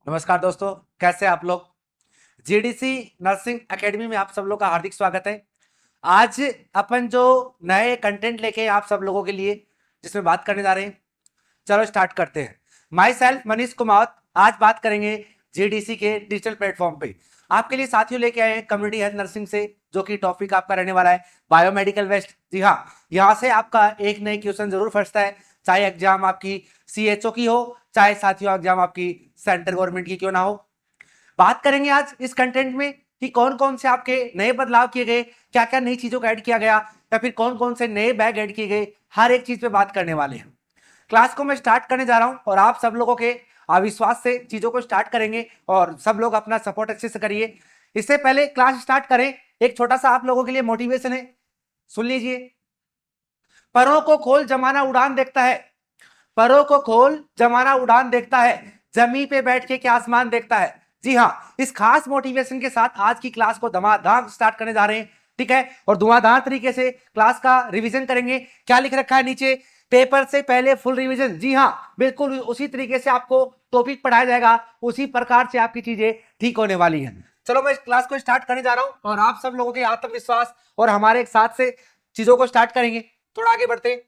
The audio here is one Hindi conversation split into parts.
नमस्कार दोस्तों, कैसे आप लोग। जीडीसी नर्सिंग एकेडमी में आप सब लोग का हार्दिक स्वागत है। आज अपन जो नए कंटेंट लेके आप सब लोगों के लिए जिसमें बात करने जा रहे हैं, चलो स्टार्ट करते हैं। माई सेल्फ मनीष कुमार, आज बात करेंगे जीडीसी के डिजिटल प्लेटफॉर्म पे। आपके लिए साथियों लेके आए हैं कम्युनिटी हेल्थ नर्सिंग से, जो कि टॉपिक आपका रहने वाला है बायोमेडिकल वेस्ट। जी हाँ, यहाँ से आपका एक नई क्वेश्चन जरूर फंसता है, चाहे एग्जाम आपकी सीएचओ की हो, चाहे साथियों एग्जाम आपकी सेंट्रल गवर्नमेंट की क्यों ना हो। बात करेंगे आज इस कंटेंट में कि कौन कौन से आपके नए बदलाव किए गए, क्या क्या नई चीजों को ऐड किया गया, या फिर कौन कौन से नए बैग ऐड किए गए। हर एक चीज पे बात करने वाले हैं। क्लास को मैं स्टार्ट करने जा रहा हूं और आप सब लोगों के अविश्वास से चीजों को स्टार्ट करेंगे और सब लोग अपना सपोर्ट अच्छे से करिए। इससे पहले क्लास स्टार्ट करें, एक छोटा सा आप लोगों के लिए मोटिवेशन है, सुन लीजिए। परों को खोल जमाना उड़ान देखता है, परों को खोल जमाना उड़ान देखता है, जमीन पे बैठ के क्या आसमान देखता है। जी हाँ, इस खास मोटिवेशन के साथ आज की क्लास को धमाधम स्टार्ट करने जा रहे हैं, ठीक है। और धुआंधार तरीके से क्लास का रिवीजन करेंगे। क्या लिख रखा है नीचे, पेपर से पहले फुल रिवीजन। जी हाँ, बिल्कुल उसी तरीके से आपको टॉपिक पढ़ाया जाएगा, उसी प्रकार से आपकी चीजें ठीक होने वाली हैं। चलो मैं इस क्लास को स्टार्ट करने जा रहा हूं और आप सब लोगों के आत्मविश्वास और हमारे एक साथ से चीजों को स्टार्ट करेंगे। थोड़ा आगे बढ़ते हैं।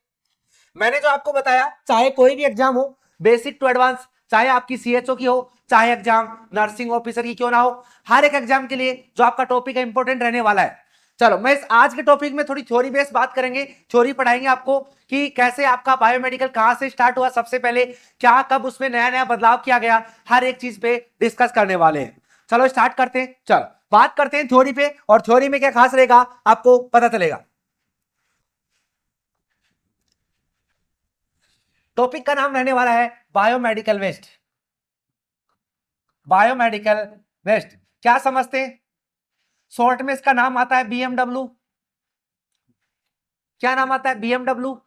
मैंने जो आपको बताया, चाहे कोई भी एग्जाम हो, बेसिक टू एडवांस, चाहे आपकी सीएचओ की हो, चाहे एग्जाम नर्सिंग ऑफिसर की क्यों ना हो, हर एक एग्जाम के लिए जो आपका टॉपिक है इंपॉर्टेंट रहने वाला है। चलो मैं इस आज के टॉपिक में थोड़ी थ्योरी बेस्ड बात करेंगे, थ्योरी पढ़ाएंगे आपको कि कैसे आपका बायोमेडिकल कहां से स्टार्ट हुआ, सबसे पहले क्या कब उसमें नया नया बदलाव किया गया, हर एक चीज पे डिस्कस करने वाले हैं। चलो स्टार्ट करते हैं। चलो बात करते हैं थ्योरी पे, और थ्योरी में क्या खास रहेगा आपको पता चलेगा। टॉपिक का नाम रहने वाला है बायोमेडिकल वेस्ट। बायोमेडिकल वेस्ट क्या समझते हैं? शॉर्ट में इसका नाम आता है बीएमडब्ल्यू। क्या नाम आता है? बीएमडब्ल्यू।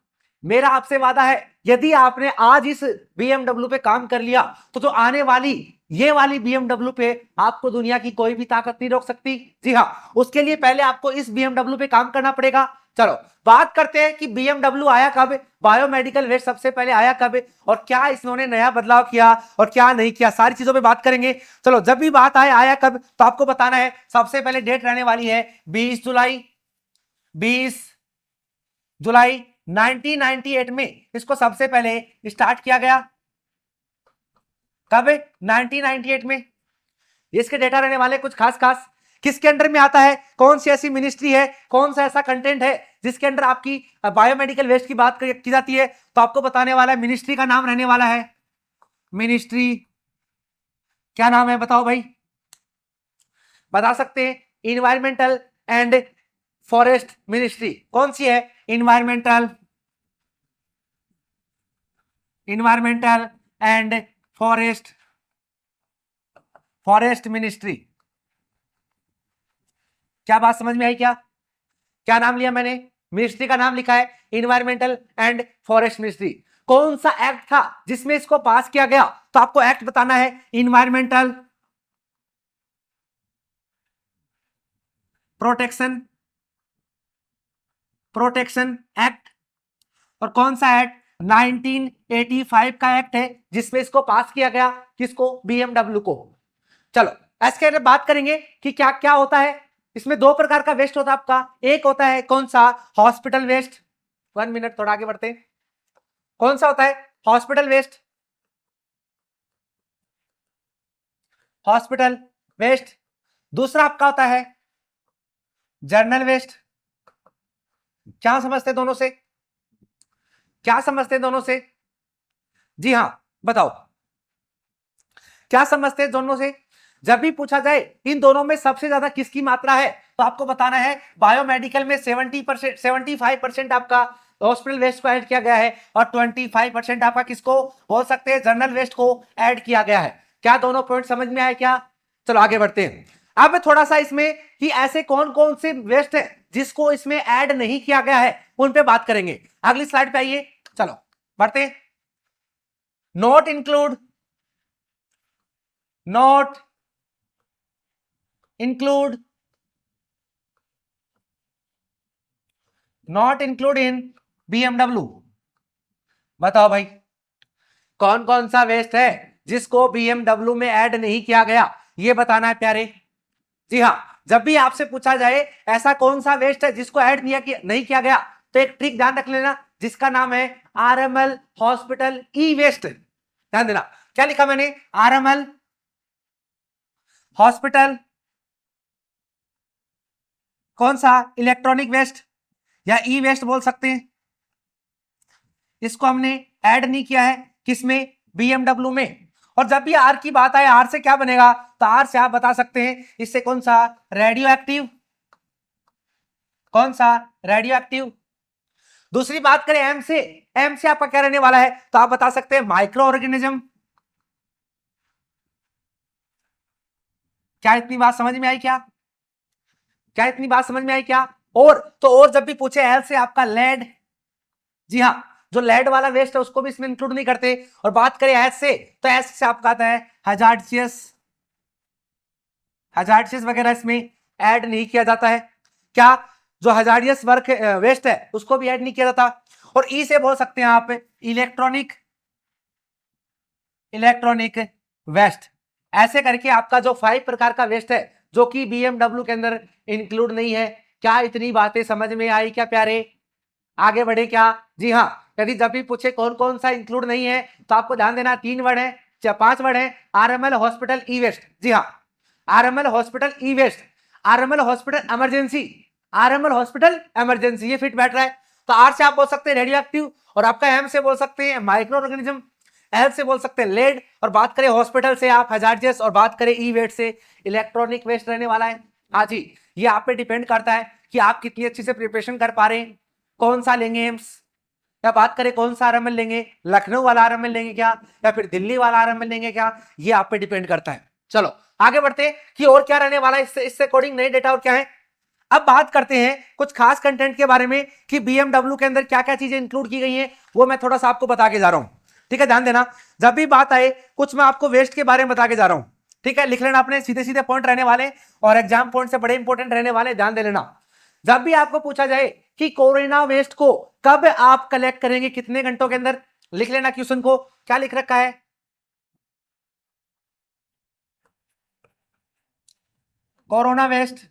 मेरा आपसे वादा है, यदि आपने आज इस बीएमडब्ल्यू पे काम कर लिया तो जो आने वाली ये वाली बीएमडब्ल्यू पे आपको दुनिया की कोई भी ताकत नहीं रोक सकती। जी हाँ, उसके लिए पहले आपको इस बीएमडब्ल्यू पे काम करना पड़ेगा। चलो बात करते हैं कि बीएमडब्ल्यू आया कब, बायोमेडिकल वेस्ट सबसे पहले आया कब, और क्या इसने नया बदलाव किया और क्या नहीं किया, सारी चीजों पे बात करेंगे। चलो जब भी बात आया कब, तो आपको बताना है। सबसे पहले डेट रहने वाली है 20 जुलाई। 20 जुलाई 1998 में इसको सबसे पहले स्टार्ट किया गया। कब? 1998 में। इसके डेटा रहने वाले कुछ खास खास। किसके अंडर में आता है, कौन सी ऐसी मिनिस्ट्री है, कौन सा ऐसा कंटेंट है जिसके अंडर आपकी बायोमेडिकल वेस्ट की बात की जाती है, तो आपको बताने वाला है। मिनिस्ट्री का नाम रहने वाला है, मिनिस्ट्री क्या नाम है बताओ भाई, बता सकते हैं? Environmental and forest ministry. कौन सी है? Environmental environmental and forest forest ministry. क्या बात समझ में आई? क्या क्या नाम लिया मैंने? मिनिस्ट्री का नाम लिखा है इन्वायरमेंटल एंड फॉरेस्ट मिनिस्ट्री। कौन सा एक्ट था जिसमें इसको पास किया गया, तो आपको एक्ट बताना है। Environmental protection protection act. और कौन सा एक्ट? 1985 का एक्ट है जिसमें इसको पास किया गया। किसको? बीएमडब्ल्यू को। चलो ऐसे के बात करेंगे कि क्या क्या होता है इसमें। दो प्रकार का वेस्ट होता है आपका। एक होता है कौन सा? Hospital waste. 1 मिनट, थोड़ा आगे बढ़ते हैं। कौन सा होता है? Hospital waste. Hospital waste. दूसरा आपका होता है जर्नल वेस्ट। क्या समझते हैं दोनों से? क्या समझते हैं दोनों से? जी हाँ, बताओ क्या समझते हैं दोनों से। जब भी पूछा जाए इन दोनों में सबसे ज्यादा किसकी मात्रा है, तो आपको बताना है बायोमेडिकल में 70%, 75% आपका हॉस्पिटल वेस्ट को ऐड किया गया है, और 25% आपका किसको बोल सकते हैं? जर्नल वेस्ट को ऐड किया गया है। क्या दोनों पॉइंट समझ में आए क्या? चलो आगे बढ़ते हैं। अब थोड़ा सा इसमें कि ऐसे कौन कौन से वेस्ट है जिसको इसमें ऐड नहीं किया गया है, उन पे बात करेंगे। अगली स्लाइड पे आइए। चलो बढ़ते हैं। Not include not include not include in BMW. बताओ भाई कौन कौन सा वेस्ट है जिसको बीएमडब्ल्यू में ऐड नहीं किया गया, ये बताना है प्यारे। जी हाँ, जब भी आपसे पूछा जाए ऐसा कौन सा वेस्ट है जिसको ऐड नहीं किया गया, तो एक ट्रिक ध्यान रख लेना जिसका नाम है आरएमएल हॉस्पिटल ई वेस्ट। ध्यान देना, क्या लिखा मैंने, आरएमएल हॉस्पिटल कौन सा, इलेक्ट्रॉनिक वेस्ट या ई वेस्ट बोल सकते हैं, इसको हमने ऐड नहीं किया है किसमें, बीएमडब्ल्यू में। और जब भी आर की बात आए, आर से क्या बनेगा, तो आर से आप बता सकते हैं इससे कौन सा, रेडियो एक्टिव, कौन सा, रेडियो एक्टिव। दूसरी बात करें एम से, एम से आपका क्या रहने वाला है, तो आप बता सकते हैं माइक्रो ऑर्गेनिज्म। क्या इतनी बात समझ में आई क्या, क्या इतनी बात समझ में आई क्या। और तो और जब भी पूछे एल से आपका लेड, जी हाँ, जो लेड वाला वेस्ट है उसको भी इसमें इंक्लूड नहीं करते। और बात करें एच से, तो एच से आपका आता है हजार्डशियस, हजार्डशियस वगैरह इसमें ऐड नहीं किया जाता है। क्या, जो हजार्डियस वर्क वेस्ट है उसको भी ऐड नहीं किया जाता। और ई से बोल सकते हैं आप इलेक्ट्रॉनिक, इलेक्ट्रॉनिक वेस्ट। ऐसे करके आपका जो 5 प्रकार का वेस्ट है जो कि बीएमडब्ल्यू के अंदर इंक्लूड नहीं है। क्या इतनी बातें समझ में आई क्या प्यारे, आगे बढ़े क्या। जी हाँ, यदि जब भी पूछे कौन कौन सा इंक्लूड नहीं है, तो आपको ध्यान देना 3 वर्ड है या 5 वर्ड है, आरएमएल हॉस्पिटल ई वेस्ट। जी हाँ, RML hospital e waste, RML hospital emergency, RML hospital emergency, ये फिट बैठ रहा है। तो आर से आप बोल सकते हैं रेडियो एक्टिव, और आपका एम से बोल सकते हैं माइक्रो ऑर्गेनिज्म, एल से बोल सकते हैं लेड, और बात करें हॉस्पिटल से आप हजार्डियस, और बात करें ई वेस्ट से इलेक्ट्रॉनिक वेस्ट रहने वाला है। हाँ जी, ये आप पे डिपेंड करता है कि आप कितनी अच्छी से प्रिपरेशन कर पा रहे हैं, कौन सा लेंगे एम्स, या बात करें कौन सा आरएमएल लेंगे, लखनऊ वाला आरएमएल लेंगे क्या, या फिर दिल्ली वाला आरएमएल लेंगे क्या, ये आप पे डिपेंड करता है। चलो आगे बढ़ते हैं कि और क्या रहने वाला है इससे अकॉर्डिंग नए डेटा और क्या है। अब बात करते हैं कुछ खास कंटेंट के बारे में कि बीएमडब्ल्यू के अंदर क्या क्या चीजें इंक्लूड की गई हैं, वो मैं थोड़ा सा आपको बता के जा रहा हूं। ठीक है, ध्यान देना, जब भी बात आए कुछ मैं आपको वेस्ट के बारे में बता के जा रहा हूं। ठीक है, लिख लेना आपने, सीधे सीधे पॉइंट रहने वाले और एग्जाम पॉइंट से बड़े इंपॉर्टेंट रहने वाले, ध्यान दे लेना। जब भी आपको पूछा जाए कि कोरोना वेस्ट को कब आप कलेक्ट करेंगे, कितने घंटों के अंदर, लिख लेना क्वेश्चन को, क्या लिख रखा है, कोरोना वेस्ट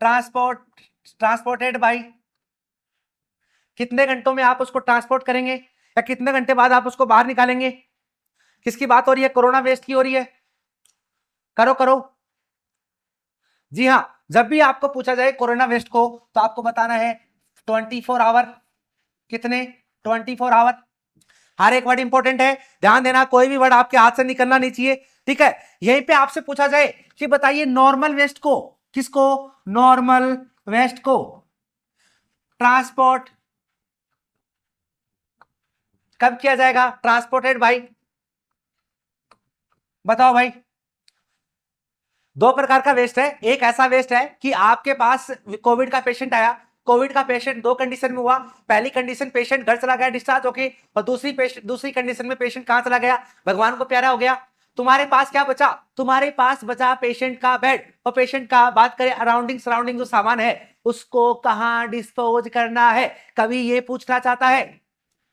ट्रांसपोर्टेड बाई, कितने घंटों में आप उसको ट्रांसपोर्ट करेंगे या कितने घंटे बाद आप उसको बाहर निकालेंगे। किसकी बात हो रही है, कोरोना वेस्ट की हो रही है, करो करो। जी हाँ, जब भी आपको पूछा जाए कोरोना वेस्ट को, तो आपको बताना है 24 आवर, कितने, 24 आवर। हर एक वर्ड इंपॉर्टेंट है, ध्यान देना, कोई भी वर्ड आपके हाथ से निकलना नहीं चाहिए। ठीक है, यहीं पे आपसे पूछा जाए कि बताइए नॉर्मल वेस्ट को, किसको, नॉर्मल वेस्ट को ट्रांसपोर्ट कब किया जाएगा, ट्रांसपोर्टेड भाई, बताओ भाई। 2 प्रकार का वेस्ट है, एक ऐसा वेस्ट है कि आपके पास कोविड का पेशेंट आया, कोविड का पेशेंट 2 कंडीशन में हुआ। पहली कंडीशन पेशेंट घर चला गया डिस्चार्ज होके, और दूसरी कंडीशन में पेशेंट कहां चला गया, भगवान को प्यारा हो गया। तुम्हारे पास क्या बचा, तुम्हारे पास बचा पेशेंट का बेड, और पेशेंट का बात करें अराउंडिंग सराउंडिंग जो सामान है उसको कहां डिस्पोज करना है, कवि ये पूछना चाहता है।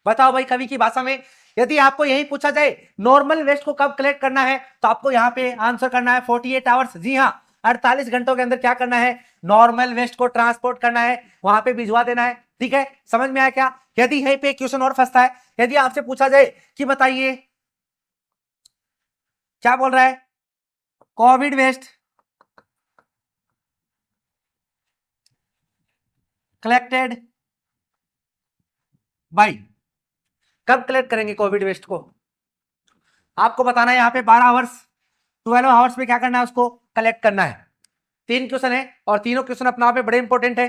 बताओ भाई, कवि की भाषा में यदि आपको यही पूछा जाए नॉर्मल वेस्ट को कब कलेक्ट करना है, तो आपको यहां पे आंसर करना है 48 आवर्स। जी हाँ, 48 घंटों के अंदर क्या करना है, नॉर्मल वेस्ट को ट्रांसपोर्ट करना है, वहां पे भिजवा देना है। ठीक है, समझ में आया क्या। यदि यहीं पे क्वेश्चन और फंसता है, यदि आपसे पूछा जाए कि बताइए क्या बोल रहा है, कोविड वेस्ट कलेक्टेड बाई, कब कलेक्ट करेंगे कोविड वेस्ट को, आपको बताना है यहाँ पे 12 आवर्स, 12 आवर्स में क्या करना है, उसको कलेक्ट करना है। 3 क्वेश्चन है और तीनों क्वेश्चन अपना आप में बड़े इंपॉर्टेंट है।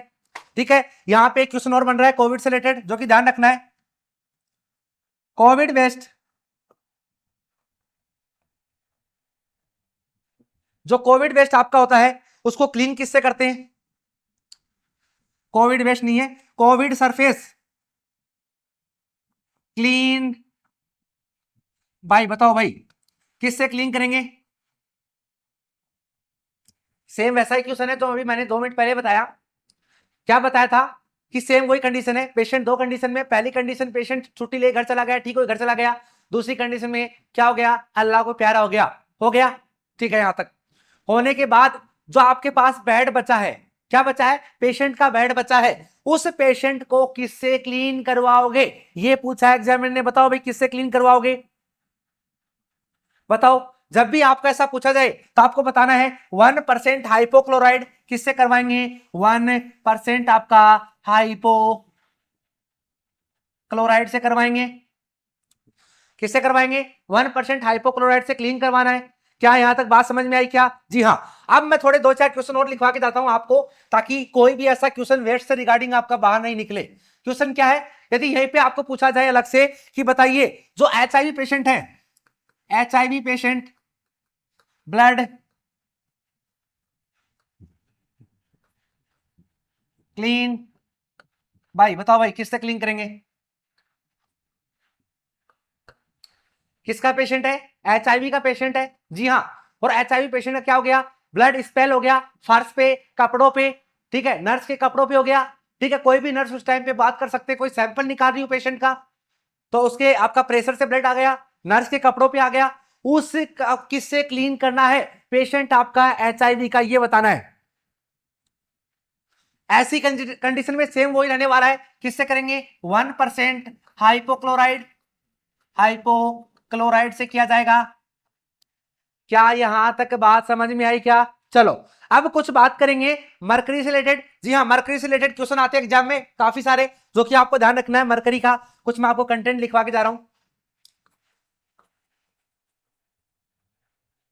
ठीक है, यहां पे एक क्वेश्चन और बन रहा है कोविड से रिलेटेड, जो कि ध्यान रखना है, कोविड वेस्ट, जो कोविड वेस्ट आपका होता है उसको क्लीन किससे करते हैं, कोविड वेस्ट नहीं है, कोविड सरफेस क्लीन भाई, बताओ भाई किससे क्लीन करेंगे। सेम वैसा ही क्वेश्चन है, तो अभी मैंने 2 मिनट पहले बताया, क्या बताया था कि सेम वही कंडीशन है, पेशेंट दो कंडीशन में, पहली कंडीशन पेशेंट छुट्टी ले घर चला गया, ठीक हो, घर चला गया। दूसरी कंडीशन में क्या हो गया, अल्लाह को प्यारा हो गया, हो गया, ठीक है। यहां तक होने के बाद जो आपके पास बेड बचा है, क्या बचा है, पेशेंट का बेड बचा है, उस पेशेंट को किससे क्लीन करवाओगे, ये पूछा है एग्जामिनर ने। बताओ भाई किससे क्लीन करवाओगे, बताओ। जब भी आपको ऐसा पूछा जाए तो आपको बताना है 1% हाइपोक्लोराइड किससे करवाएंगे, 1% आपका हाइपोक्लोराइड से करवाएंगे। किससे करवाएंगे, 1% हाइपोक्लोराइड से क्लीन करवाना है। क्या यहां तक बात समझ में आई क्या, जी हाँ। अब मैं थोड़े 2-4 क्वेश्चन और लिखवा के जाता हूं आपको, ताकि कोई भी ऐसा क्वेश्चन वेस्ट से रिगार्डिंग आपका बाहर नहीं निकले। क्वेश्चन क्या है, यदि यहीं पे आपको पूछा जाए अलग से कि बताइए जो एचआईवी पेशेंट है, एचआईवी पेशेंट ब्लड क्लीन, भाई बताओ भाई किससे क्लीन करेंगे, किसका पेशेंट है, एचआईवी का पेशेंट है, जी हाँ। और एचआईवी पेशेंट का क्या हो गया, ब्लड स्पेल हो गया फर्श पे, कपड़ों पे, ठीक है, नर्स के कपड़ों पे हो गया, ठीक है। कोई भी नर्स उस टाइम पे बात कर सकते, कोई सैंपल निकाल रही हो पेशेंट का, तो उसके आपका प्रेशर से ब्लड आ गया, नर्स के कपड़ों पे आ गया, उस किससे क्लीन करना है, पेशेंट आपका एचआईवी का, ये बताना है। ऐसी कंडीशन में सेम वही रहने वाला है, किससे करेंगे, 1% हाइपोक्लोराइड, हाइपोक्लोराइड से किया जाएगा। क्या यहां तक बात समझ में आई क्या, चलो अब कुछ बात करेंगे मरकरी से रिलेटेड। जी हाँ, मरकरी से रिलेटेड क्वेश्चन आते हैं एग्जाम में काफी सारे, जो कि आपको ध्यान रखना है मरकरी का। कुछ मैं आपको कंटेंट लिखवा के जा रहा हूं।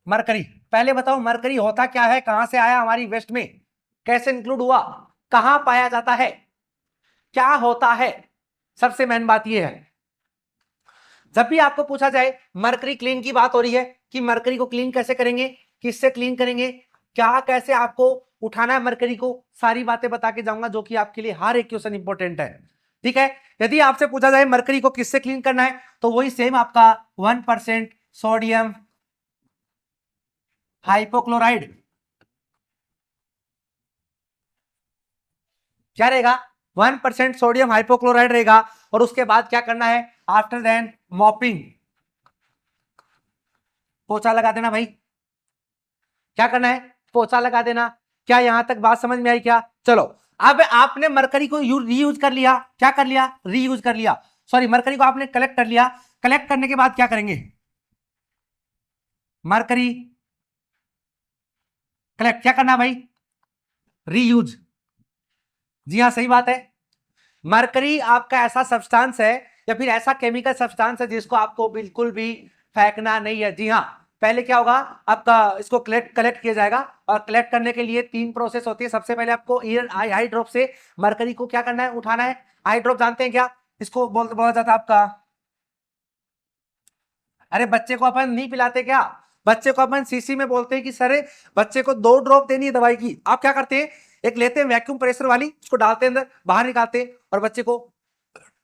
मरकरी, पहले बताओ मरकरी होता क्या है, कहां से आया हमारी वेस्ट में, कैसे इंक्लूड हुआ, कहां पाया जाता है, क्या होता है, सबसे मेन बात यह है। जब भी आपको पूछा जाए मरकरी क्लीन की बात हो रही है कि मरकरी को क्लीन कैसे करेंगे, किससे क्लीन करेंगे, क्या कैसे आपको उठाना है मरकरी को, सारी बातें बता के जाऊंगा, जो कि आपके लिए हर एक क्वेश्चन इंपॉर्टेंट है, ठीक है। यदि आपसे पूछा जाए मरकरी को किससे क्लीन करना है, तो वही सेम आपका 1% सोडियम हाइपोक्लोराइड, क्या रहेगा, 1% सोडियम हाइपोक्लोराइड रहेगा। और उसके बाद क्या करना है, आफ्टर देन मॉपिंग, पोछा लगा देना भाई, क्या करना है, पोछा लगा देना। क्या यहां तक बात समझ में आई क्या, चलो। अब आपने मरकरी को रीयूज कर लिया, क्या कर लिया, रीयूज कर लिया, सॉरी मरकरी को आपने कलेक्ट कर लिया। कलेक्ट करने के बाद क्या करेंगे, मरकरी कलेक्ट, क्या करना भाई, रीयूज, जी हाँ सही बात है। मरकरी आपका ऐसा सब्सटेंस है या फिर ऐसा केमिकल सब्सटेंस है जिसको आपको बिल्कुल भी फेंकना नहीं है, जी हाँ। पहले क्या होगा, आपका इसको कलेक्ट किया जाएगा, और कलेक्ट करने के लिए 3 प्रोसेस होती है। सबसे पहले आपको आई ड्रॉप से मरकरी को क्या करना है, उठाना है। आई ड्रॉप जानते हैं क्या, इसको बोला जाता है आपका, अरे बच्चे को अपन नहीं पिलाते क्या, बच्चे को अपन सीसी में बोलते हैं कि सर बच्चे को 2 ड्रॉप देनी है दवाई की। आप क्या करते हैं, एक लेते हैं वैक्यूम प्रेशर वाली, उसको डालते हैं अंदर, बाहर निकालते हैं और बच्चे को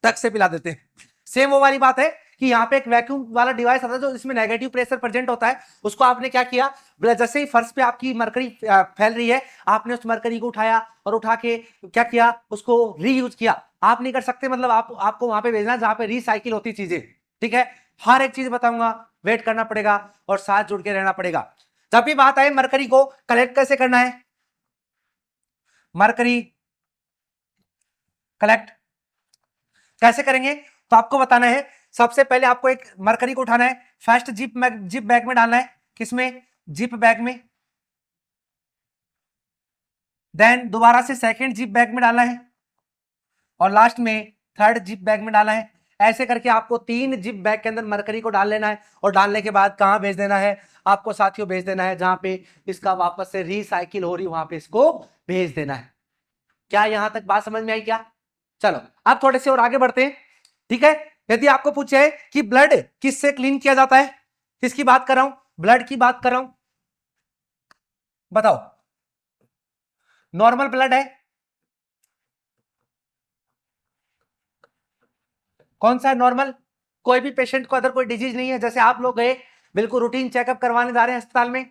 टक से पिला देते हैं। सेम वो वाली बात है कि यहाँ पे एक वैक्यूम वाला डिवाइस आता है जो इसमें नेगेटिव प्रेशर प्रेजेंट होता है। उसको आपने क्या किया, जैसे ही फर्श पे आपकी मरकरी फैल रही है, आपने उस मरकरी को उठाया और उठा के क्या किया, उसको रीयूज किया। आप नहीं कर सकते, मतलब आपको वहां पे भेजना जहां पे रिसाइकिल होती चीजें, ठीक है। हर एक चीज बताऊंगा, वेट करना पड़ेगा और साथ जुड़ के रहना पड़ेगा। जब भी बात आए मरकरी को कलेक्ट कैसे करना है, मरकरी कलेक्ट कैसे करेंगे, तो आपको बताना है। सबसे पहले आपको एक मरकरी को उठाना है, फर्स्ट जिप बैग में डालना है, किसमें, जिप बैग में। देन दोबारा से सेकंड जिप बैग में डालना है, और लास्ट में थर्ड जिप बैग में डालना है। ऐसे करके आपको 3 जिप बैग के अंदर मरकरी को डाल लेना है, और डालने के बाद कहां भेज देना है, आपको साथियों भेज देना है जहां पे इसका वापस से रिसाइकिल हो रही, वहां पे इसको भेज देना है। क्या यहां तक बात समझ में आई क्या, चलो अब थोड़े से और आगे बढ़ते हैं, ठीक है। यदि आपको पूछे कि ब्लड किससे क्लीन किया जाता है, किसकी बात कर रहा हूं, ब्लड की बात कर रहा हूं, बताओ। नॉर्मल ब्लड है, कौन सा है नॉर्मल, कोई भी पेशेंट को अगर कोई डिजीज नहीं है, जैसे आप लोग गए बिल्कुल रूटीन चेकअप करवाने जा रहे हैं अस्पताल में,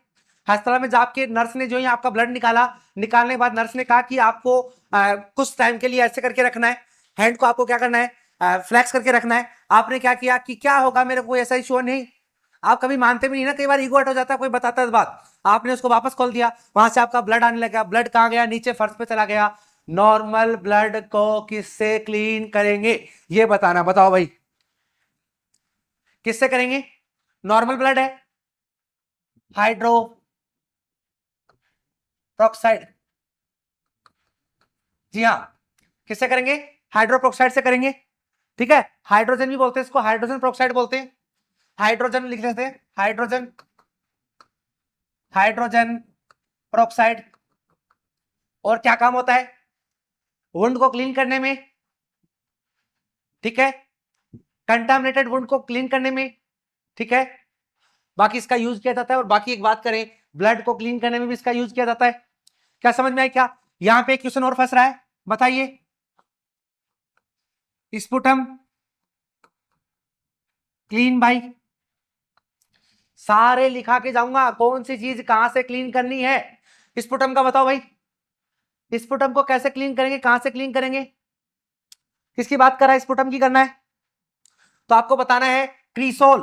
अस्पताल में जाके नर्स ने जो है आपका ब्लड निकाला, निकालने के बाद नर्स ने कहा कि आपको कुछ टाइम के लिए ऐसे करके रखना है, हैंड को आपको क्या करना है, फ्लैक्स करके रखना है। आपने क्या किया कि क्या होगा, मेरे को ऐसा इशू नहीं, आप कभी मानते भी नहीं ना, कई बार ईगो हट हो जाता है, कोई बताता है बात, आपने उसको वापस खोल दिया, वहां से आपका ब्लड आने लगा, ब्लड कहां गया, नीचे फर्श पे चला गया। नॉर्मल ब्लड को किससे क्लीन करेंगे ये बताना, बताओ भाई किससे करेंगे? नॉर्मल ब्लड है, हाइड्रो प्रोक्साइड, जी हाँ, किससे करेंगे? हाइड्रोप्रोक्साइड से करेंगे, ठीक है। हाइड्रोजन भी बोलते हैं इसको, हाइड्रोजन प्रोक्साइड बोलते हैं, हाइड्रोजन लिख लेते हैं, हाइड्रोजन, हाइड्रोजन प्रोक्साइड। और क्या काम होता है? वुंड को क्लीन करने में, ठीक है, कंटामिनेटेड वुंड को क्लीन करने में, ठीक है, बाकी इसका यूज किया जाता है। और बाकी एक बात करें, ब्लड को क्लीन करने में भी इसका यूज किया जाता है। क्या समझ में आया क्या? यहां पे एक क्वेश्चन और फंस रहा है, बताइए, स्पुटम क्लीन बाई, सारे लिखा के जाऊंगा कौन सी चीज कहां से क्लीन करनी है। स्पुटम का बताओ भाई, स्पुटम को कैसे क्लीन करेंगे, कहां से क्लीन करेंगे, किसकी बात कर रहा है, स्पुटम की करना है, तो आपको बताना है क्रीसोल,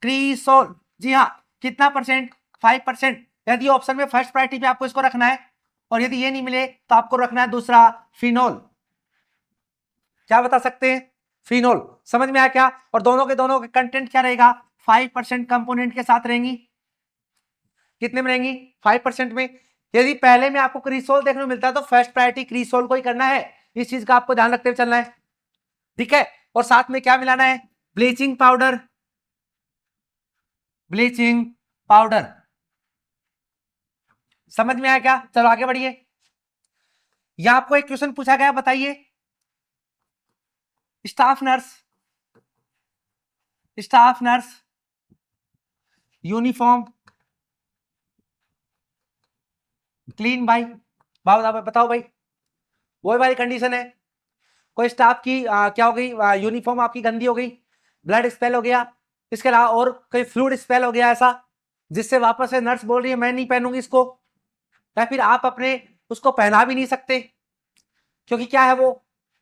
क्रीसोल, जी हाँ, कितना परसेंट, 5%। यदि ऑप्शन में फर्स्ट प्रायोरिटी पे आपको इसको रखना है, और यदि ये नहीं मिले तो आपको रखना है दूसरा फिनोल। क्या बता सकते हैं? फिनोल। समझ में आया क्या? और दोनों के कंटेंट क्या रहेगा? 5% कंपोनेंट के साथ रहेंगी। कितने में रहेंगी? 5% में। यदि पहले में आपको क्रीसोल देखने को मिलता है तो फर्स्ट प्रायोरिटी क्रीसोल को ही करना है, इस चीज का आपको ध्यान रखते हुए चलना है, ठीक है। और साथ में क्या मिलाना है? Bleaching powder, bleaching powder. समझ में आया क्या? चलो आगे बढ़िए। यहां आपको एक क्वेश्चन पूछा गया, बताइए, staff nurse, staff nurse uniform clean by, बताओ भाई, वही वाली कंडीशन है, कोई स्टाफ की क्या हो गई, यूनिफॉर्म आपकी गंदी हो गई, ब्लड स्पेल हो गया, इसके अलावा और कोई फ्लूइड स्पेल हो गया ऐसा, जिससे वापस से नर्स बोल रही है मैं नहीं पहनूंगी इसको, या फिर आप अपने उसको पहना भी नहीं सकते क्योंकि क्या है, वो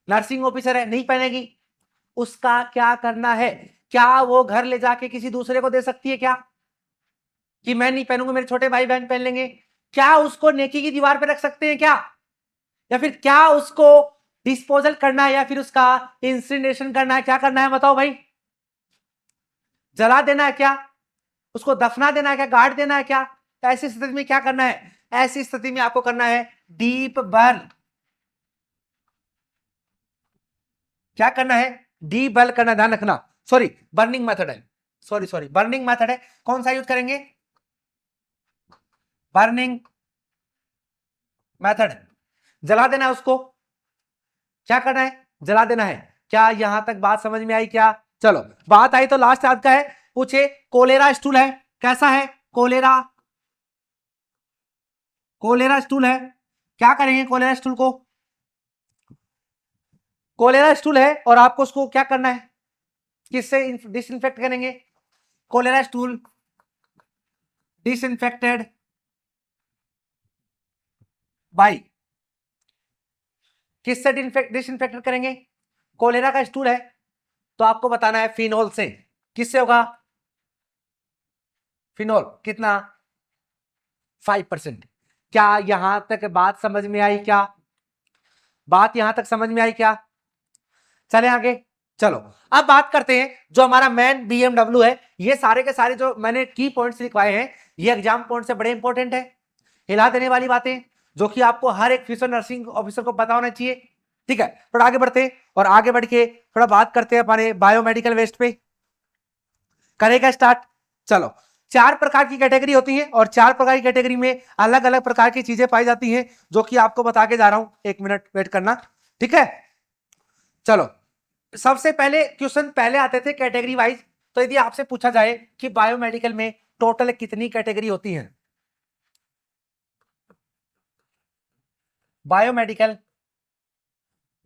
नर्सिंग ऑफिसर है, नहीं पहनेगी, उसका क्या करना है? क्या वो घर ले जाके किसी दूसरे को दे सकती है क्या, कि मैं नहीं पहनूंगा, मेरे छोटे भाई बहन पहन लेंगे? क्या उसको नेकी की दीवार पे रख सकते हैं क्या? या फिर क्या उसको डिस्पोजल करना है, या फिर उसका इंसिनरेशन करना है, क्या करना है बताओ भाई? जला देना है क्या, उसको दफना देना है क्या, गाड़ देना है क्या? तो ऐसी स्थिति में क्या करना है? ऐसी स्थिति में आपको करना है डीप बर्न। क्या करना है? डीप बर्न करना, ध्यान रखना, सॉरी बर्निंग मेथड है, सॉरी बर्निंग मेथड है। कौन सा यूज करेंगे? बर्निंग मेथड, जला देना है उसको, क्या करना है? जला देना है। क्या यहां तक बात समझ में आई क्या? चलो बात आई तो लास्ट आज का है, पूछे कोलेरा स्टूल है, कैसा है कोलेरा, कोलेरा स्टूल है, क्या करेंगे कोलेरा स्टूल को? कोलेरा स्टूल है और आपको उसको क्या करना है, किससे डिसइंफेक्ट करेंगे? कोलेरा स्टूल डिसइंफेक्टेड बाय, किससे डिसइंफेक्टेड करेंगे? कोलेरा का स्टूल है तो आपको बताना है फिनोल से, किससे होगा? फिनोल, कितना? 5%। क्या यहां तक बात समझ में आई क्या? बात यहां तक समझ में आई क्या? चले आगे, चलो अब बात करते हैं जो हमारा मेन बीएमडब्ल्यू है। ये सारे के सारे जो मैंने की पॉइंट्स लिखवाए हैं, ये एग्जाम पॉइंट से बड़े इंपॉर्टेंट है, हिला देने वाली बातें जो कि आपको हर एक फ्यूचर नर्सिंग ऑफिसर को पता होना चाहिए, ठीक है। थोड़ा आगे बढ़ते हैं और आगे बढ़ के थोड़ा बात करते हैं अपने बायोमेडिकल वेस्ट पे, करेगा स्टार्ट। चलो, 4 प्रकार की कैटेगरी होती है और 4 प्रकार की कैटेगरी में अलग अलग प्रकार की चीजें पाई जाती हैं, जो कि आपको बता के जा रहा हूं, 1 मिनट वेट करना, ठीक है। चलो, सबसे पहले क्वेश्चन पहले आते थे कैटेगरी वाइज, तो यदि आपसे पूछा जाए कि बायोमेडिकल में टोटल कितनी कैटेगरी होती है, बायोमेडिकल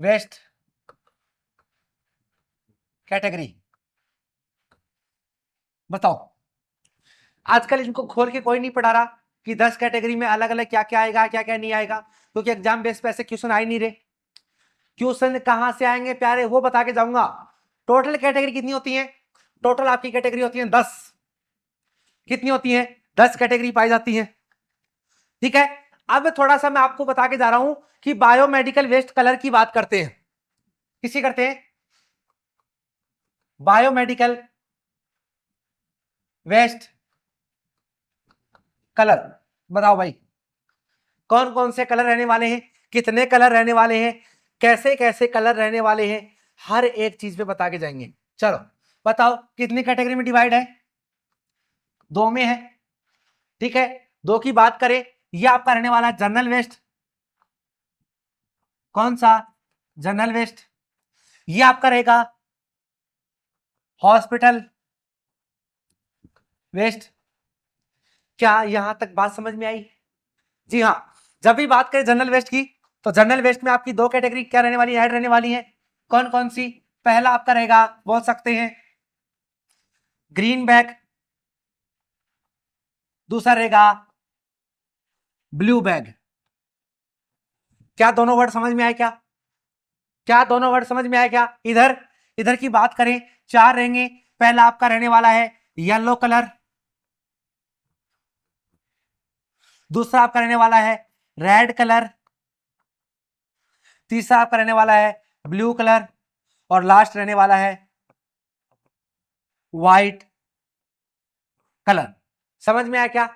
वेस्ट कैटेगरी, बताओ। आजकल इनको खोल के कोई नहीं पढ़ा रहा, कि 10 कैटेगरी में अलग अलग क्या क्या आएगा क्या क्या नहीं आएगा, क्योंकि एग्जाम बेस पे ऐसे क्वेश्चन आ ही नहीं रहे। क्वेश्चन कहां से आएंगे प्यारे, वो बता के जाऊंगा। टोटल कैटेगरी कितनी होती है? टोटल आपकी कैटेगरी होती है 10। कितनी होती है? 10 कैटेगरी पाई जाती है। ठीक है, अब थोड़ा सा मैं आपको बता के जा रहा हूं कि बायोमेडिकल वेस्ट कलर की बात करते हैं। किसी करते हैं? Biomedical waste colour. बताओ भाई, कौन कौन से कलर रहने वाले हैं, कितने कलर रहने वाले हैं, कैसे कैसे कलर रहने वाले हैं, हर एक चीज पे बता के जाएंगे। चलो बताओ, कितनी कैटेगरी में डिवाइड है? 2 में है। ठीक है, 2 की बात करें, ये आपका रहने वाला जनरल वेस्ट। कौन सा? General waste. ये आपका रहेगा हॉस्पिटल वेस्ट। क्या यहां तक बात समझ में आई? जी हाँ, जब भी बात करें जनरल वेस्ट की, तो जनरल वेस्ट में आपकी 2 कैटेगरी क्या रहने वाली, ऐड रहने वाली है। कौन कौन सी? पहला आपका रहेगा, बोल सकते हैं ग्रीन बैग, दूसरा रहेगा ब्लू बैग। क्या दोनों वर्ड समझ में आए? क्या क्या दोनों वर्ड समझ में आए? क्या इधर इधर की बात करें, 4 रहेंगे। पहला आपका रहने वाला है येलो कलर, दूसरा आपका रहने वाला है रेड कलर, तीसरा आपका रहने वाला है ब्लू कलर, और लास्ट रहने वाला है व्हाइट कलर। समझ में आया क्या?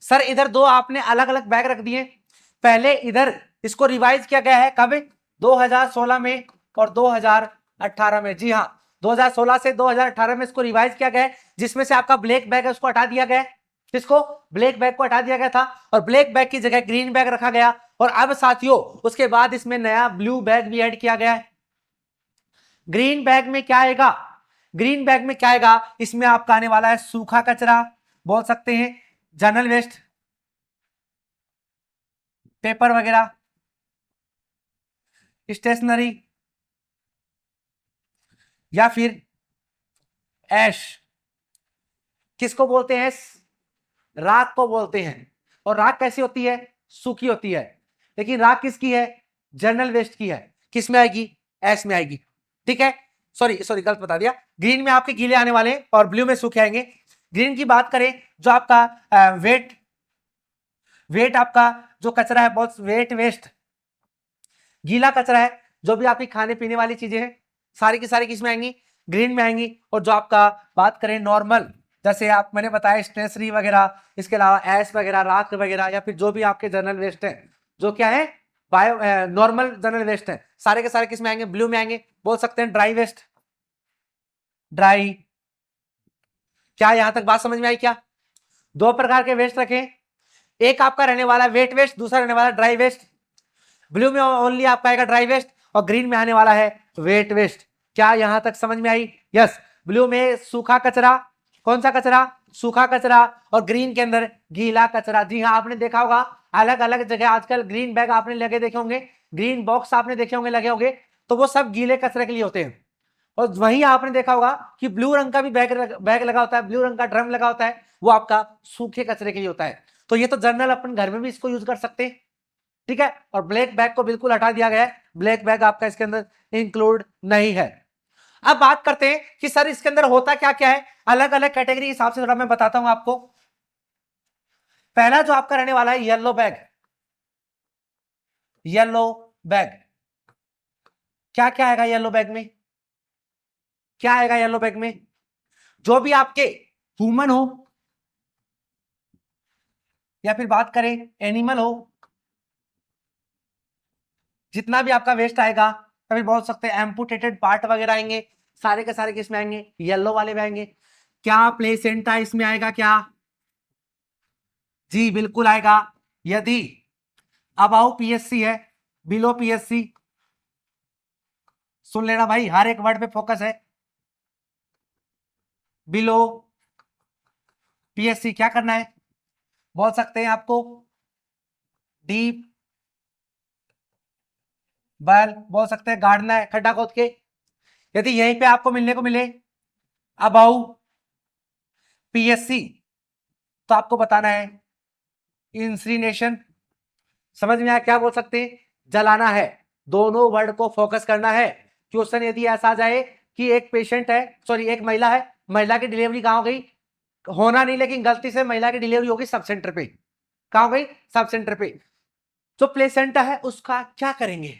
सर इधर 2 आपने अलग अलग बैग रख दिए। पहले इधर इसको रिवाइज किया गया है कब? 2016 में और 2018 में। जी हाँ, 2016 से 2018 में इसको रिवाइज किया गया है, जिसमें से आपका ब्लैक बैग है उसको हटा दिया गया है। किसको? ब्लैक बैग को हटा दिया गया था, और ब्लैक बैग की जगह ग्रीन बैग रखा गया। और अब साथियों उसके बाद इसमें नया ब्लू बैग भी ऐड किया गया है। ग्रीन बैग में क्या आएगा? ग्रीन बैग में क्या आएगा? इसमें आपका आने वाला है सूखा कचरा, बोल सकते हैं जनरल वेस्ट, पेपर वगैरह, स्टेशनरी, या फिर ऐश। किसको बोलते हैं? राख को बोलते हैं। और राख कैसी होती है? सूखी होती है। लेकिन राख किसकी है? जनरल वेस्ट की है। किस में आएगी? ऐश में आएगी। ठीक है, सॉरी सॉरी गलत बता दिया। ग्रीन में आपके गीले आने वाले हैं और ब्लू में सूखे आएंगे। ग्रीन की बात करें, जो आपका वेट वेट आपका जो कचरा है, बहुत वेट वेस्ट, गीला कचरा है, जो भी आपकी खाने पीने वाली चीजें हैं, सारी की सारी किसमें आएंगी? ग्रीन में आएंगी। और जो आपका बात करें नॉर्मल, जैसे आप मैंने बताया स्टेशनरी वगैरह, इसके अलावा ऐश वगैरह, राख वगैरह, या फिर जो भी आपके जनरल वेस्ट है, जो क्या है बायो नॉर्मल जनरल वेस्ट है, सारे के सारे किसमें आएंगे? ब्लू में आएंगे। बोल सकते हैं ड्राई वेस्ट, ड्राई। क्या यहां तक बात समझ में आई? क्या 2 प्रकार के वेस्ट रखें, एक आपका रहने वाला वेट वेस्ट, दूसरा रहने वाला ड्राई वेस्ट। ब्लू में ओनली आपका आएगा ड्राई वेस्ट, और ग्रीन में आने वाला है वेट वेस्ट। क्या यहां तक समझ में आई? यस, ब्लू में सूखा कचरा, कौन सा कचरा? सूखा कचरा, और ग्रीन के अंदर गीला कचरा। जी हाँ, आपने देखा होगा अलग अलग जगह आजकल ग्रीन बैग आपने लगे देखे होंगे, ग्रीन बॉक्स आपने देखे होंगे लगे होंगे, तो वो सब गीले कचरे के लिए होते हैं। और वहीं आपने देखा होगा कि ब्लू रंग का भी बैग लगा होता है, ब्लू रंग का ड्रम लगा होता है, वो आपका सूखे कचरे के लिए होता है। तो ये तो जनरल अपन घर में भी इसको यूज कर सकते हैं। ठीक है, और ब्लैक बैग को बिल्कुल हटा दिया गया है, ब्लैक बैग आपका इसके अंदर इंक्लूड नहीं है। अब बात करते हैं कि सर इसके अंदर होता क्या क्या है, अलग अलग कैटेगरी के हिसाब से थोड़ा मैं बताता हूं आपको। पहला जो आपका रहने वाला है येलो बैग। येलो बैग, क्या क्या आएगा येलो बैग में? क्या आएगा येलो बैग में? जो भी आपके ह्यूमन हो, या फिर बात करें एनिमल हो, जितना भी आपका वेस्ट आएगा, या फिर बोल सकते हैं एम्पुटेटेड पार्ट वगैरह आएंगे, सारे के सारे किसमें आएंगे? येलो वाले में आएंगे। क्या प्लेसेंटा इसमें आएगा? क्या? जी बिल्कुल आएगा। यदि अबाउ पीएससी है, बिलो पीएससी, सुन लेना भाई, हर एक वर्ड पे फोकस है। बिलो पीएससी क्या करना है? बोल सकते हैं आपको डीप वेल, बोल सकते हैं गाड़ना है खड्डा खोद के। यदि यहीं पे आपको मिलने को मिले अबाउ पीएससी, तो आपको बताना है इंसिनेशन, समझ में आया क्या बोल सकते हैं, जलाना है। दोनों वर्ड को फोकस करना है। क्वेश्चन यदि ऐसा आ जाए कि एक पेशेंट है, सॉरी एक महिला है, महिला की डिलीवरी कहां हो गई, होना नहीं लेकिन गलती से महिला की डिलीवरी होगी सब सेंटर पे, कहां हो गई, सब सेंटर पे, जो प्लेसेंटा है उसका क्या करेंगे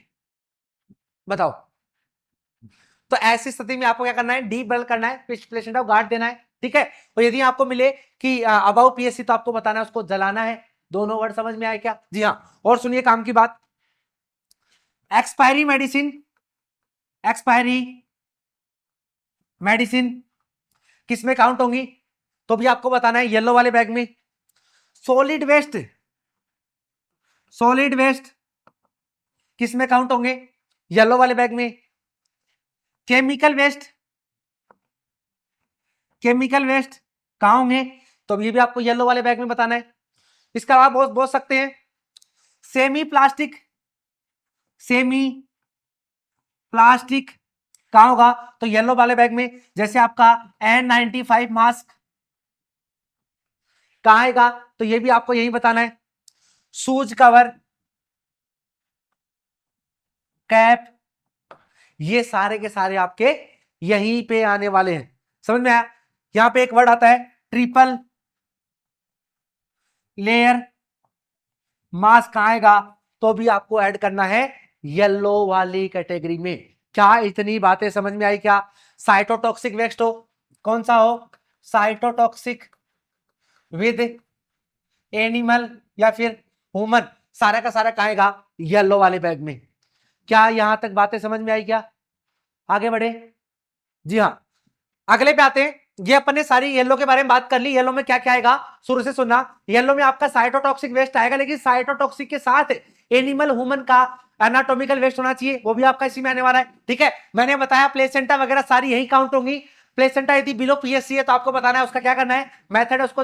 बताओ। तो ऐसी स्थिति में आपको क्या करना है, डीप बल करना है, प्लेसेंटा को गार्ड देना है, ठीक है। और यदि आपको मिले कि अबाउ पीएससी तो आपको बताना है उसको जलाना है। दोनों वर्ड समझ में आए क्या, जी हाँ। और सुनिए काम की बात, एक्सपायरी मेडिसिन, एक्सपायरी मेडिसिन किस में काउंट होंगी, तो भी आपको बताना है येलो वाले बैग में। सॉलिड वेस्ट, सॉलिड वेस्ट किस में काउंट होंगे, येलो वाले बैग में। केमिकल वेस्ट, केमिकल वेस्ट कहां होंगे, तो ये भी आपको येलो वाले बैग में बताना है। इसका आप बोल सकते हैं सेमी प्लास्टिक, सेमी प्लास्टिक कहां होगा, तो येलो वाले बैग में। जैसे आपका N95 मास्क कहां आएगा, तो ये भी आपको यही बताना है। शूज कवर, कैप, ये सारे के सारे आपके यहीं पे आने वाले हैं, समझ में आया। यहां पे एक वर्ड आता है ट्रिपल लेयर मास्क कहां आएगा, तो भी आपको ऐड करना है येलो वाली कैटेगरी में। क्या इतनी बातें समझ में आई क्या। साइटोटॉक्सिक वेस्ट हो, कौन सा हो, साइटोटॉक्सिक विद एनिमल या फिर ह्यूमन, सारा का सारा कहां आएगा, येलो वाले बैग में। क्या यहां तक बातें समझ में आई क्या, आगे बढ़े, जी हाँ। अगले पे आते हैं, ये अपन ने सारी येलो के बारे में बात कर ली। येलो में क्या क्या आएगा शुरू से सुनना। येलो में आपका साइटोटॉक्सिक वेस्ट आएगा, लेकिन साइटोटॉक्सिक के साथ एनिमल ह्यूमन का एनाटॉमिकल वेस्ट होना चाहिए, वो भी आपका इसी में आने वाला है, ठीक है। मैंने बताया प्लेसेंटा वगैरह सारी यही काउंट होंगी। प्लेसेंटा यदि बिलो पीएससी है तो आपको बताना है उसका क्या करना है, मेथड है उसको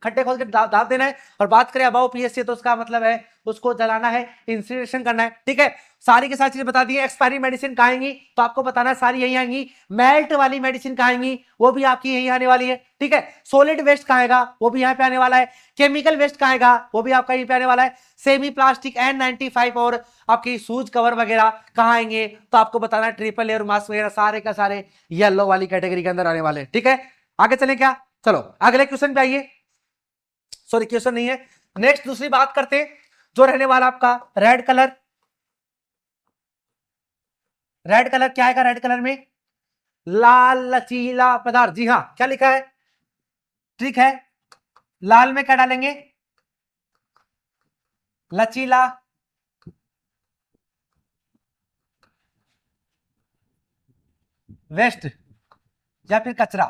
खड्डे खोल के दाब देना है। और बात करें अबाउ पीएससी तो उसका मतलब है उसको जलाना है, इंसिनरेशन करना है, ठीक है। सारी के सारी चीजें बता दी। एक्सपायरी मेडिसिन कहाँ आएंगी, तो आपको बताना है सारी यही आएंगी। मेल्ट वाली मेडिसिन कहाँ आएंगी, वो भी आपकी यही आने वाली है, ठीक है। सॉलिड वेस्ट कहाँ आएगा, वो भी यहाँ पे आने वाला है। केमिकल वेस्ट कहाँ आएगा, वो भी आपका यहीं पे आने वाला है। सेमी प्लास्टिक N95 और आपकी शूज कवर वगैरह कहाँ आएंगे, तो आपको बताना है ट्रिपल लेयर मास्क वगैरह सारे का सारे येलो वाली कैटेगरी के अंदर आने वाले, ठीक है। आगे चले क्या, चलो अगले क्वेश्चन पे आइए। सॉरी क्वेश्चन नहीं है, नेक्स्ट दूसरी बात करते हैं जो रहने वाला आपका रेड कलर। रेड कलर क्या आएगा, रेड कलर में लाल लचीला पदार्थ, जी हाँ क्या लिखा है, ठीक है। लाल में क्या डालेंगे, लचीला वेस्ट या फिर कचरा।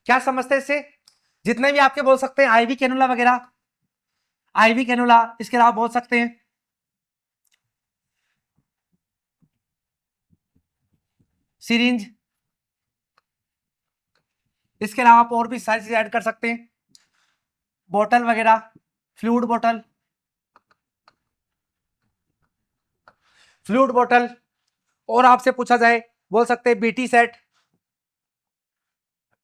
क्या समझते हैं इससे, जितने भी आपके बोल सकते हैं आईवी कैनुला वगैरह, आईवी कैनुला, इसके अलावा बोल सकते हैं सिरिंज, इसके अलावा आप और भी सारी चीजें ऐड कर सकते हैं, बोतल वगैरह, फ्लूइड बोतल, फ्लूइड बोतल। और आपसे पूछा जाए बोल सकते हैं बीटी सेट,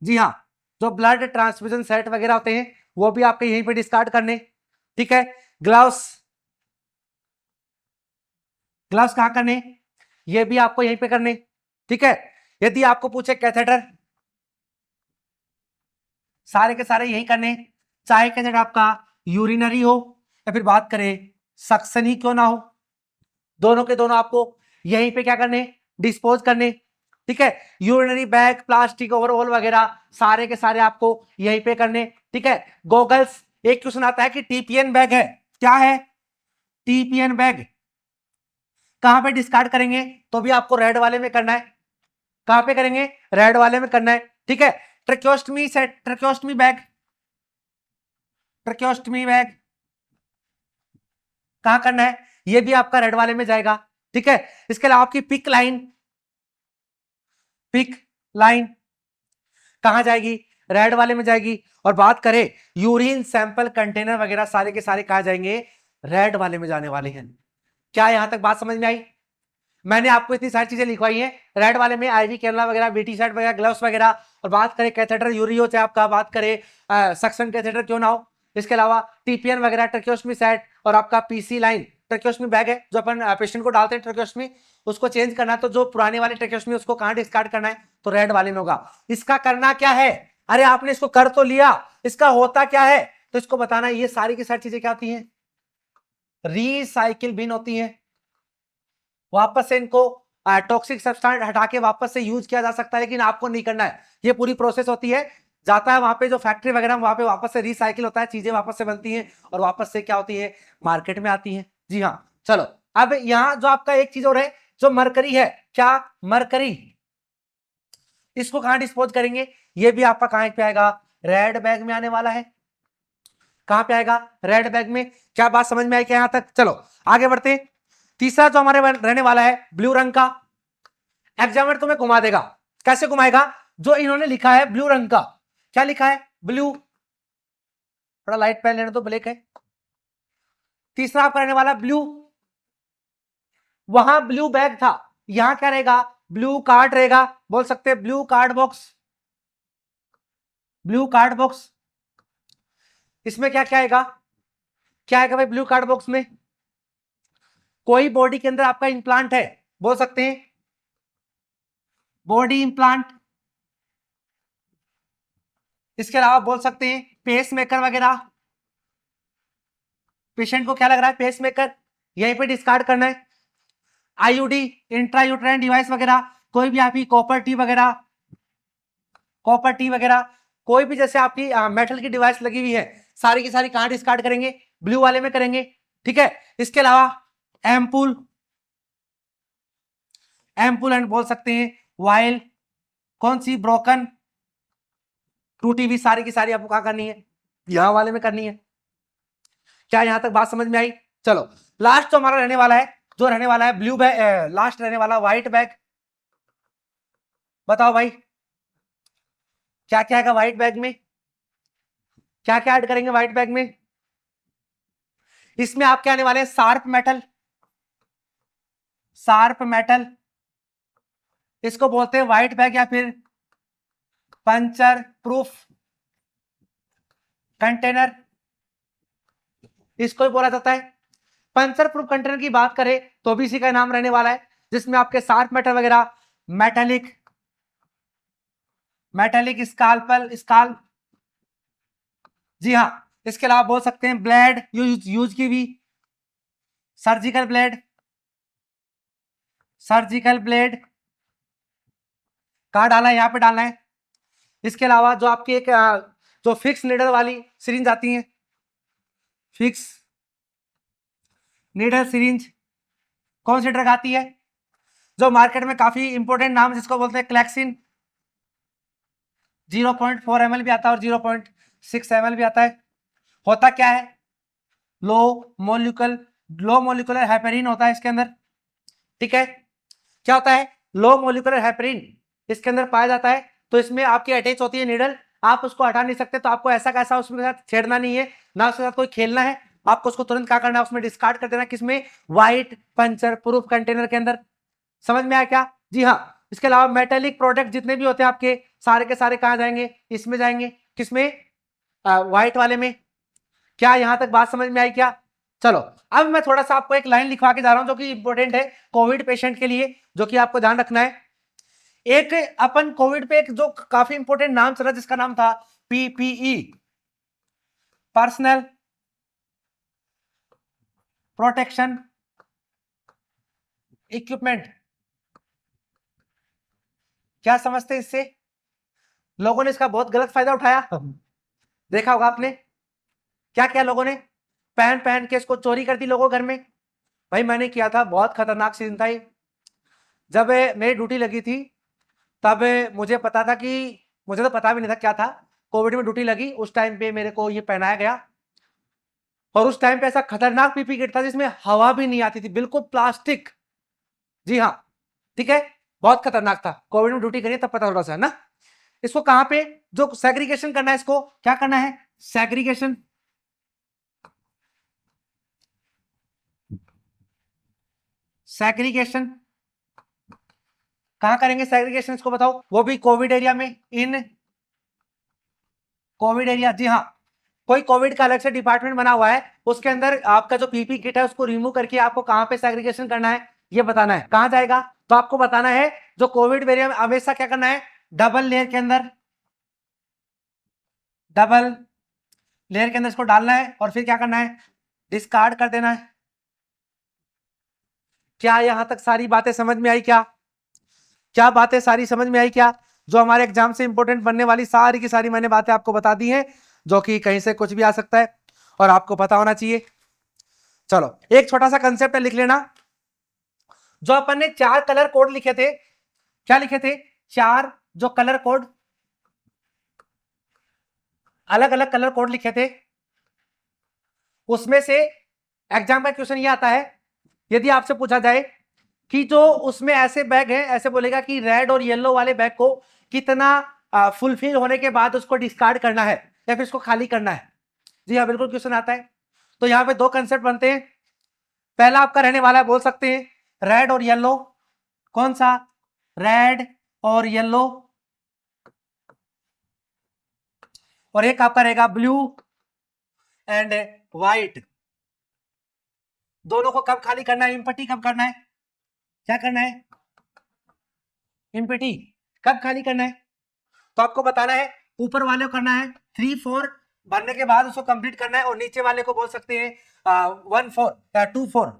जी हाँ, जो ब्लड ट्रांसफ्यूजन सेट वगैरह होते हैं वो भी आपके यहीं पे डिस्कार्ड करने, ठीक है। ग्लव्स, ग्लव्स कहां करने, ये भी आपको यहीं पे करने, ठीक है। यदि आपको पूछे कैथेटर, सारे के सारे यही करने, चाहे कैथेटर आपका यूरिनरी हो या फिर बात करें सक्शन ही क्यों ना हो, दोनों के दोनों आपको यहीं पे क्या करने, डिस्पोज करने, ठीक है। यूरिनरी बैग, प्लास्टिक ओवरऑल वगैरह सारे के सारे आपको यहीं पे करने, ठीक है। गॉगल्स, एक क्वेश्चन आता है कि टीपीएन बैग है, क्या है, टीपीएन बैग कहां पे डिस्कार्ड करेंगे, तो भी आपको रेड वाले में करना है, कहां पे करेंगे, रेड वाले में करना है, ठीक है। ट्रैक्योस्टमी सेट, ट्रैक्योस्टमी बैग, ट्रैक्योस्टमी बैग कहां करना है, ये भी आपका रेड वाले में जाएगा, ठीक है। इसके अलावा आपकी पिक लाइन, पिक लाइन कहां जाएगी, रेड वाले में जाएगी। और बात करें यूरिन सैंपल कंटेनर वगैरह सारे के सारे कहां जाएंगे, रेड वाले में जाने वाले हैं। क्या यहां तक बात समझ में आई, मैंने आपको इतनी सारी चीजें लिखवाई हैं। रेड वाले में आईवी कैनुला वगैरह, बीटी सेट वगैरह, ग्लव्स वगैरह। और बात करें कैथेटर यूरियो, चाहे आपका बात करें सक्शन कैथेटर क्यों ना हो, इसके अलावा टीपीएन वगैरह, ट्रैकियोस्टमी सेट, और आपका पीसी लाइन ट्रैकियोस्टमी बैग है जो अपन पेशेंट को डालते हैं ट्रैकियोस्टमी, उसको चेंज करना है। तो जो पुराने वाले ट्रैकियोस्टमी उसको कहां डिस्कार्ड करना है, तो रेड वाले में होगा। इसका करना क्या है, अरे आपने इसको कर तो लिया, इसका होता क्या है, तो इसको बताना। ये सारी की सारी चीजें क्या होती हैं, रिसाइकिल बिन होती हैं। वापस से इनको टॉक्सिक सब्सटेंस हटा के वापस से यूज किया जा सकता है, लेकिन आपको नहीं करना है। ये पूरी प्रोसेस होती है, जाता है वहां पे जो फैक्ट्री वगैरह, वहां पे वापस से रिसाइकिल होता है, चीजें वापस से बनती हैं और वापस से क्या होती है, मार्केट में आती हैं। जी हाँ, चलो अब यहाँ जो आपका एक चीज और है, जो मरकरी है, क्या मरकरी, इसको कहां डिस्पोज करेंगे, ये भी आपका कहां पे आएगा, रेड बैग में आने वाला है। कहां पे आएगा, रेड बैग में। क्या बात समझ में आई क्या यहां तक, चलो आगे बढ़ते हैं। तीसरा जो हमारे रहने वाला है ब्लू रंग का, एग्जामिनर तुम्हें घुमा देगा। कैसे घुमाएगा, जो इन्होंने लिखा है ब्लू रंग का, क्या लिखा है, ब्लू, थोड़ा लाइट पेन लेने तो, ब्लैक है। तीसरा आपका रहने वाला ब्लू, वहां ब्लू बैग था, यहां क्या रहेगा, ब्लू कार्ड रहेगा। बोल सकते हैं blue card box, blue card box. इसमें क्या क्या आएगा, क्या आएगा भाई ब्लू कार्ड बॉक्स में, कोई बॉडी के अंदर आपका इंप्लांट है, बोल सकते हैं बॉडी इंप्लांट। इसके अलावा बोल सकते हैं पेस मेकर वगैरह, पेशेंट को क्या लग रहा है, पेस मेकर, यहीं पे डिस्कार्ड करना है। आईयूडी, इंट्रायूट्राइन डिवाइस वगैरह, कोई भी आपकी कॉपर टी वगैरह, कॉपर टी वगैरह, कोई भी जैसे आपकी मेटल की डिवाइस लगी हुई है, सारी की सारी कहां डिस्कार्ड करेंगे, ब्लू वाले में करेंगे। ठीक है, इसके अलावा एम्पुल, एम्पुल एंड बोल सकते हैं वाइल, कौन सी, ब्रोकन, टूटी हुई, सारी की सारी आपको क्या करनी है, यहां वाले में करनी है। क्या यहां तक बात समझ में आई, चलो लास्ट तो हमारा रहने वाला है, जो रहने वाला है ब्लू बैग, लास्ट रहने वाला व्हाइट बैग। बताओ भाई क्या क्या है व्हाइट बैग में, क्या क्या ऐड करेंगे व्हाइट बैग में। इसमें आप क्या आने वाले हैं, शार्प मेटल, शार्प मेटल, इसको बोलते हैं व्हाइट बैग या फिर पंचर प्रूफ कंटेनर, इसको भी बोला जाता है। पंचर प्रूफ कंटेनर की बात करें तो भी इसी का नाम रहने वाला है, जिसमें आपके शार्प मेटल वगैरह, मेटेलिक, मेटेलिक स्काल्पल, स्काल, जी हाँ। इसके अलावा बोल सकते हैं ब्लेड यूज की भी, सर्जिकल ब्लेड, सर्जिकल ब्लेड, कहाँ डालना है, यहाँ पे डालना है। इसके अलावा जो आपकी एक जो फिक्स नीडल वाली सिरिंज आती है, फिक्स नीडल सिरिंज, कौन सी ड्रग आती है, जो मार्केट में काफी इंपोर्टेंट नाम जिसको बोलते हैं क्लैक्सिन, 0.4 ml भी आता है और 0.6 ml भी आता है। होता क्या है, लो मोलिकुलर हेपेरिन होता है इसके अंदर। ठीक है, क्या होता है, लो मोलिकुलर हेपेरिन इसके अंदर पाया जाता है। तो इसमें आपकी अटैच होती है नीडल, आप उसको हटा नहीं सकते, तो आपको ऐसा कैसा उसमें साथ छेड़ना नहीं है, ना उसके साथ कोई खेलना है, आपको उसको तुरंत क्या करना है, उसमें डिस्कार्ड कर देना, किसमें, व्हाइट पंचर प्रूफ कंटेनर के अंदर। समझ में आया क्या, जी हाँ। इसके अलावा मेटेलिक प्रोडक्ट जितने भी होते हैं आपके, सारे के सारे कहाँ जाएंगे, इसमें जाएंगे, किसमें, व्हाइट वाले में। क्या यहां तक बात समझ में आई क्या, चलो अब मैं थोड़ा सा आपको एक लाइन लिखवा के जा रहा हूं जो कि इंपॉर्टेंट है कोविड पेशेंट के लिए, जो कि आपको ध्यान रखना है। एक अपन कोविड पे एक जो काफी इंपॉर्टेंट नाम चला जिसका नाम था पीपीई, पर्सनल प्रोटेक्शन इक्विपमेंट। क्या समझते हैं इससे, लोगों ने इसका बहुत गलत फायदा उठाया, देखा होगा आपने, क्या क्या लोगों ने पहन पहन के इसको चोरी कर दी लोगों घर में। भाई मैंने किया था, बहुत खतरनाक सीन था ये। जब मेरी ड्यूटी लगी थी तब मुझे पता था कि, मुझे तो पता भी नहीं था क्या था, कोविड में ड्यूटी लगी उस टाइम पे मेरे को ये पहनाया गया। और उस टाइम पे ऐसा खतरनाक पीपी किट था जिसमें हवा भी नहीं आती थी, बिल्कुल प्लास्टिक। जी हाँ, ठीक है, बहुत खतरनाक था। कोविड में ड्यूटी करिए तब पता थोड़ा सा है ना। इसको कहां पे जो सेग्रीगेशन करना है, इसको क्या करना है, सेग्रीगेशन, सेग्रीगेशन कहां करेंगे सेग्रीगेशन, इसको बताओ, वो भी कोविड एरिया में, इन कोविड एरिया, जी हाँ। कोई कोविड का अलग से डिपार्टमेंट बना हुआ है, उसके अंदर आपका जो पीपी किट है उसको रिमूव करके आपको कहां पे सेग्रीगेशन करना है ये बताना है। कहां जाएगा? तो आपको बताना है जो कोविड वेरिएंट हमेशा क्या करना है, डबल लेयर के अंदर, डबल लेयर के अंदर इसको डालना है और फिर क्या करना है, डिस्कार्ड कर देना है। क्या यहां तक सारी बातें समझ में आई? क्या बातें सारी समझ में आई? क्या जो हमारे एग्जाम से इंपॉर्टेंट बनने वाली सारी की सारी मैंने बातें आपको बता दी हैं, जो कि कहीं से कुछ भी आ सकता है और आपको पता होना चाहिए। चलो एक छोटा सा कंसेप्ट लिख लेना। जो अपन ने 4 कलर कोड लिखे थे, क्या लिखे थे? 4 जो कलर कोड, अलग अलग कलर कोड लिखे थे, उसमें से एग्जाम का क्वेश्चन ये आता है, यदि आपसे पूछा जाए कि जो उसमें ऐसे बैग है, ऐसे बोलेगा कि रेड और येलो वाले बैग को कितना फुलफिल होने के बाद उसको डिस्कार्ड करना है या फिर इसको खाली करना है। जी हाँ, बिल्कुल क्वेश्चन आता है। तो यहाँ पे 2 कंसेप्ट बनते हैं। पहला आपका रहने वाला है, बोल सकते हैं रेड और येलो। कौन सा? रेड और येलो। और एक आपका रहेगा ब्लू एंड व्हाइट। दोनों को कब खाली करना है? इम्पटी कब करना है? क्या करना है? इम्पटी कब खाली करना है? तो आपको बताना है, ऊपर वाले को करना है 3 4 भरने के बाद उसको कंप्लीट करना है, और नीचे वाले को बोल सकते हैं 1 4 या 2 4।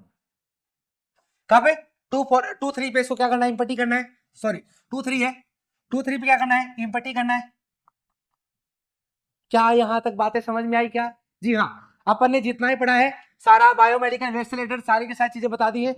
कब है? 2 4 2 3 पे इसको क्या करना है? इम्पटी करना है। सॉरी 2 3 है, 2 3 पे क्या करना है? इम्पटी करना है। क्या यहां तक बातें समझ में आई? क्या? जी हाँ, अपन ने जितना ही पढ़ा है सारा बायोमेडिकल वेस्ट से रिलेटेड सारी की सारी चीजें बता दी है।